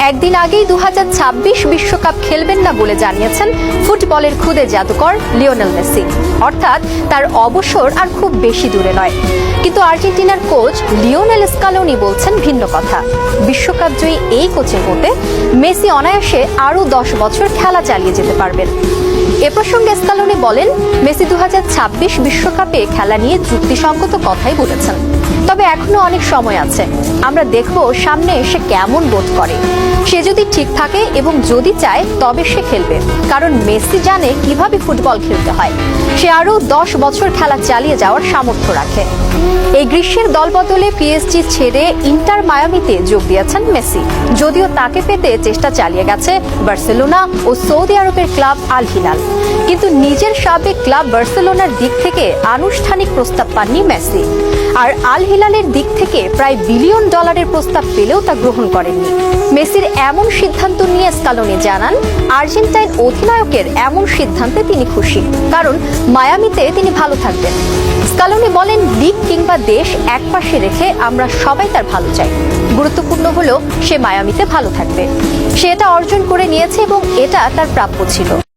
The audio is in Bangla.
একদিন আগেই 2026 বিশ্বকাপ খেলবেন না বলে জানিয়েছেন ফুটবলের খুদে জাদুকর লিওনেল মেসি। অর্থাৎ তার অবসর আর খুব বেশি দূরে নয়। কিন্তু আর্জেন্টিনার কোচ লিওনেল স্কালোনি বলছেন ভিন্ন কথা। বিশ্বকাপ জয়ী এই কোচের মতে মেসি অনায়াসে আরও 10 বছর খেলা চালিয়ে যেতে পারবেন। এ প্রসঙ্গে স্কালোনি বলেন, মেসি 2026 বিশ্বকাপে খেলা নিয়ে যুক্তিসঙ্গত কথাই বলেছেন। তবে এখনো অনেক সময় আছে, আমরা দেখব সামনে এসে কেমন বোধ করে। সে যদি ঠিক থাকে এবং যদি চায় তবে সে খেলবে, কারণ মেসি জানে কিভাবে ফুটবল খেলতে হয়। সে আরও 10 বছর খেলা চালিয়ে যাওয়ার সামর্থ্য রাখে। এই গ্রীষ্মের দলবদলে পিএসজি ছেড়ে ইন্টার মায়ামিতে যোগ দিয়েছেন মেসি। যদিও তাকে পেতে চেষ্টা চালিয়ে গেছে বার্সেলোনা ও সৌদি আরবের ক্লাব আল হিলাল, কিন্তু নিজের সাবেক ক্লাব বার্সেলোনার দিক থেকে আনুষ্ঠানিক প্রস্তাব পাননি মেসি। আর আল হিলালের দিক থেকে প্রায় $1 বিলিয়ন প্রস্তাব পেলেও তা গ্রহণ করেননি। মেসির এমন সিদ্ধান্ত নিয়ে স্কালোনি জানান, আর্জেন্টাইন অধিনায়কের এমন সিদ্ধান্তে তিনি খুশি, কারণ মায়ামিতে তিনি ভালো থাকবেন। স্কালোনি বলেন, লিগ কিংবা দেশ একপাশে রেখে আমরা সবাই তার ভালো চাই। গুরুত্বপূর্ণ হলো সে মায়ামিতে ভালো থাকবে। সে এটা অর্জন করে নিয়েছে এবং এটা তার প্রাপ্য ছিল।